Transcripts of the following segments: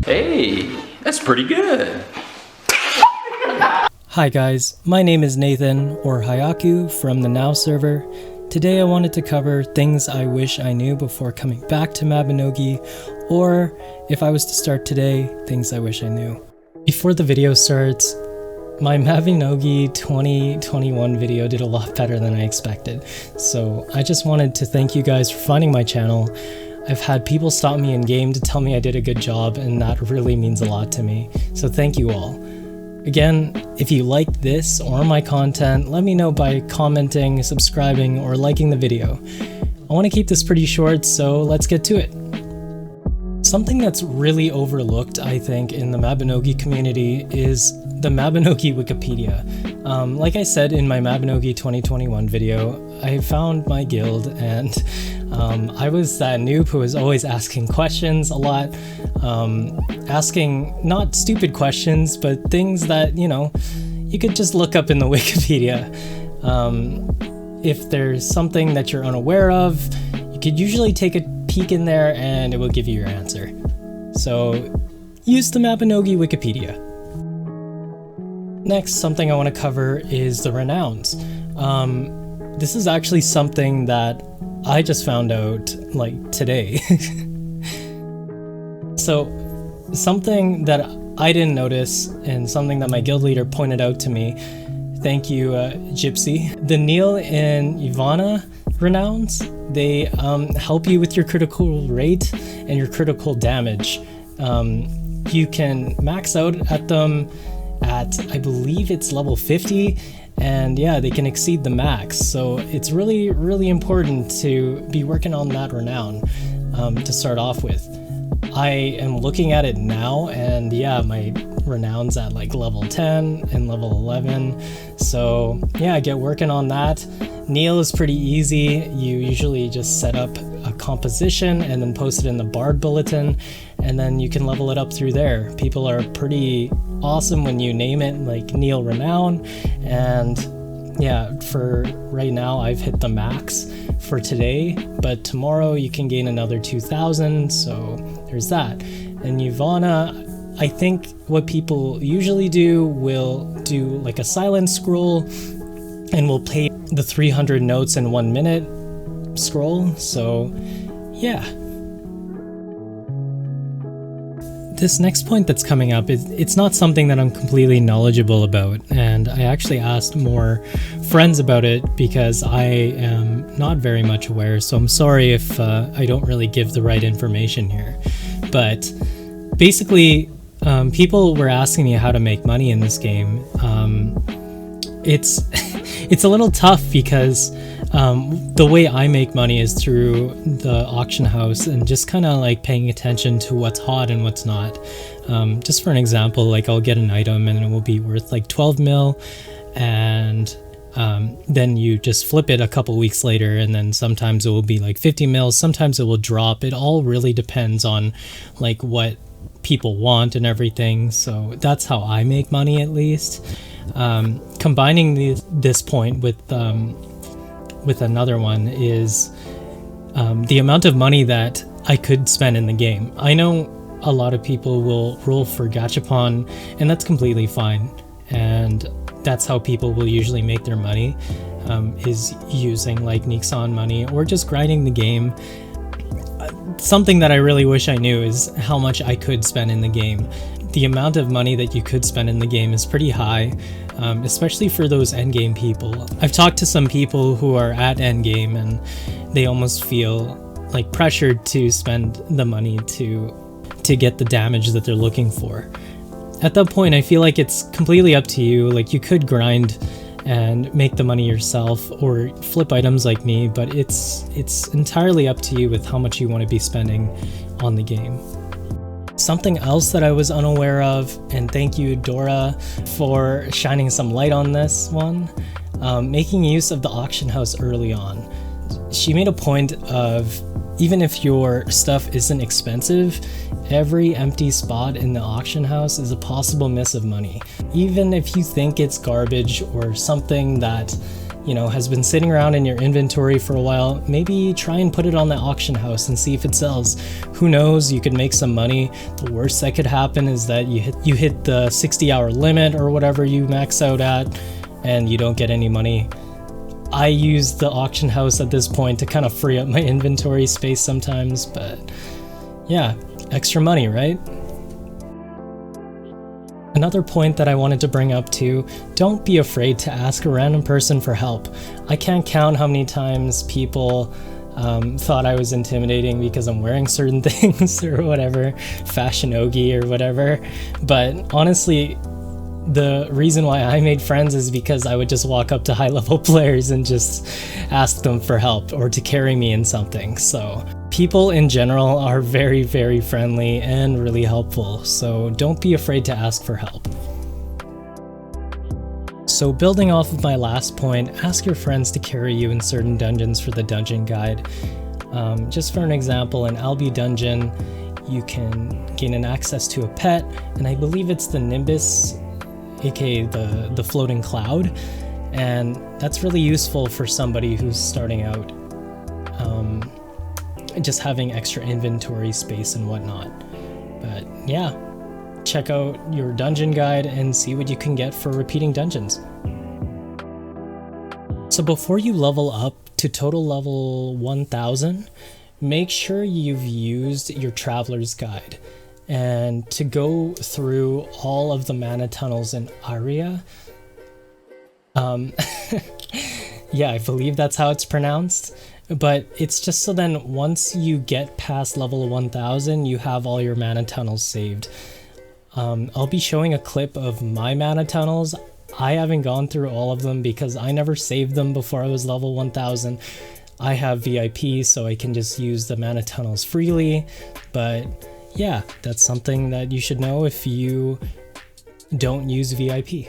Hey, that's pretty good. Hi guys, my name is Nathan, or Hyaku, from the Now server. Today I wanted to cover things I wish I knew before coming back to Mabinogi, or if I was to start today, things I wish I knew. Before the video starts, my Mabinogi 2021 video did a lot better than I expected, so I just wanted to thank you guys for finding my channel. I've had people stop me in game to tell me I did a good job, and that really means a lot to me, so thank you all. Again, if you like this or my content, let me know by commenting, subscribing, or liking the video. I want to keep this pretty short, so let's get to it. Something that's really overlooked, I think, in the Mabinogi community is the Mabinogi Wikipedia. Like I said in my Mabinogi 2021 video, I found my guild and I was that noob who was always asking questions a lot, asking not stupid questions, but things that, you know, you could just look up in the Wikipedia. If there's something that you're unaware of, you could usually take a peek in there and it will give you your answer. So use the Mabinogi Wikipedia. Next, something I want to cover is the Renowns. This is actually something that I just found out like today. So something that I didn't notice and something that my guild leader pointed out to me, thank you Gypsy. The Neil and Ivana Renowns, they help you with your critical rate and your critical damage. You can max out at them at, I believe it's level 50, and yeah, they can exceed the max, so it's really, really important to be working on that Renown to start off with. I am looking at it now, and yeah, my Renown's at like level 10 and level 11, so yeah, get working on that. Neil is pretty easy. You usually just set up a composition and then post it in the Bard Bulletin, and then you can level it up through there. People are pretty awesome when you name it like Neil Renown, and yeah, for right now I've hit the max for today, but tomorrow you can gain another 2,000, so there's that. And Ivana, I think what people usually do will do like a silent scroll and will play the 300 notes in 1 minute scroll, so yeah. This next point that's coming up, it's not something that I'm completely knowledgeable about, and I actually asked more friends about it because I am not very much aware, so I'm sorry if I don't really give the right information here. But basically, people were asking me how to make money in this game. It's a little tough because the way I make money is through the auction house and just kind of like paying attention to what's hot and what's not. Just for an example, like I'll get an item and it will be worth like 12 mil, and then you just flip it a couple weeks later, and then sometimes it will be like 50 mils, sometimes it will drop. It all really depends on like what people want and everything, so that's how I make money, at least. Combining this point with another one is the amount of money that I could spend in the game. I know a lot of people will roll for gachapon, and that's completely fine, and that's how people will usually make their money, is using like Nixon money or just grinding the game. Something that I really wish I knew is how much I could spend in the game. The amount of money that you could spend in the game is pretty high, especially for those endgame people. I've talked to some people who are at endgame and they almost feel like pressured to spend the money to get the damage that they're looking for. At that point, I feel like it's completely up to you. Like, you could grind and make the money yourself or flip items like me, but it's entirely up to you with how much you want to be spending on the game. Something else that I was unaware of, and thank you Dora for shining some light on this one, making use of the auction house early on. She made a point of, even if your stuff isn't expensive, every empty spot in the auction house is a possible miss of money. Even if you think it's garbage or something that you know, has been sitting around in your inventory for a while, maybe try and put it on the auction house and see if it sells. Who knows, you could make some money. The worst that could happen is that you hit the 60-hour limit or whatever you max out at, and you don't get any money. I use the auction house at this point to kind of free up my inventory space sometimes, but yeah, extra money, right? Another point that I wanted to bring up too, don't be afraid to ask a random person for help. I can't count how many times people thought I was intimidating because I'm wearing certain things or whatever, fashionogi or whatever, but honestly, the reason why I made friends is because I would just walk up to high-level players and just ask them for help or to carry me in something. So people in general are very, very friendly and really helpful, so don't be afraid to ask for help. So building off of my last point, ask your friends to carry you in certain dungeons for the dungeon guide. Just for an example, in Albi Dungeon, you can gain an access to a pet, and I believe it's the Nimbus, aka the floating cloud, and that's really useful for somebody who's starting out, just having extra inventory space and whatnot. But yeah, check out your dungeon guide and see what you can get for repeating dungeons. So before you level up to total level 1000, make sure you've used your traveler's guide. And to go through all of the mana tunnels in Aria, yeah, I believe that's how it's pronounced, but it's just so then once you get past level 1000, you have all your mana tunnels saved. I'll be showing a clip of my mana tunnels. I haven't gone through all of them because I never saved them before I was level 1000. I have VIP, so I can just use the mana tunnels freely, but yeah, that's something that you should know if you don't use VIP.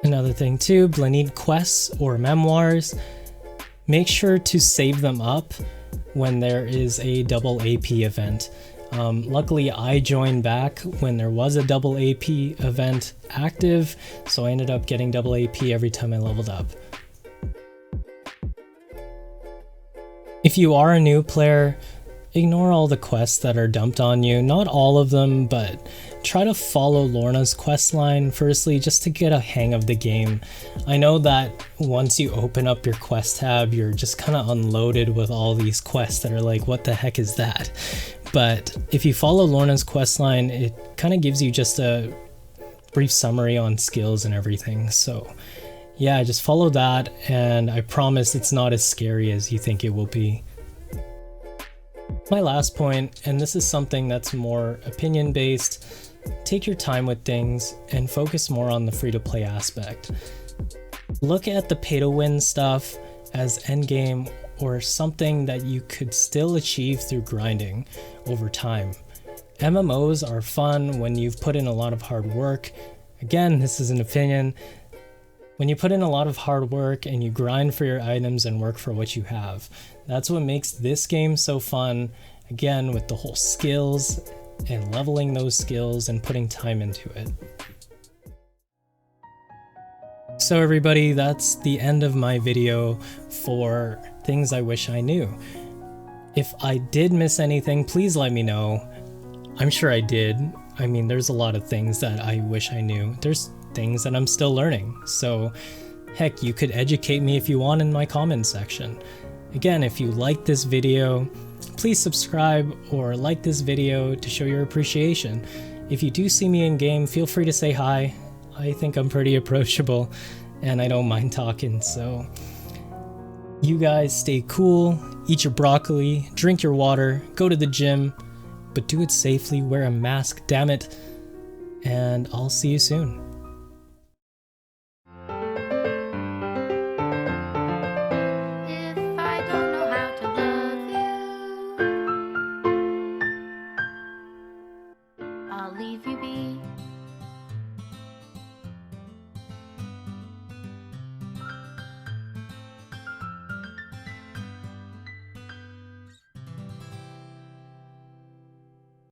Another thing too, when you need quests or memoirs, make sure to save them up when there is a double AP event. Luckily, I joined back when there was a double AP event active, so I ended up getting double AP every time I leveled up. If you are a new player, ignore all the quests that are dumped on you. Not all of them, but try to follow Lorna's questline firstly, just to get a hang of the game. I know that once you open up your quest tab, you're just kind of unloaded with all these quests that are like, what the heck is that? But if you follow Lorna's questline, it kind of gives you just a brief summary on skills and everything. So yeah, just follow that, and I promise it's not as scary as you think it will be. My last point, and this is something that's more opinion based, take your time with things and focus more on the free-to-play aspect. Look at the pay-to-win stuff as endgame or something that you could still achieve through grinding over time. MMOs are fun when you've put in a lot of hard work. Again, this is an opinion. When you put in a lot of hard work and you grind for your items and work for what you have, that's what makes this game so fun, again, with the whole skills and leveling those skills and putting time into it. So everybody, that's the end of my video for things I wish I knew. If I did miss anything, please let me know. I'm sure I did. I mean, there's a lot of things that I wish I knew. There's things that I'm still learning. So heck, you could educate me if you want in my comments section. Again, if you like this video, please subscribe or like this video to show your appreciation. If you do see me in game, feel free to say hi. I think I'm pretty approachable and I don't mind talking. So you guys stay cool, eat your broccoli, drink your water, go to the gym, but do it safely, wear a mask, damn it, and I'll see you soon.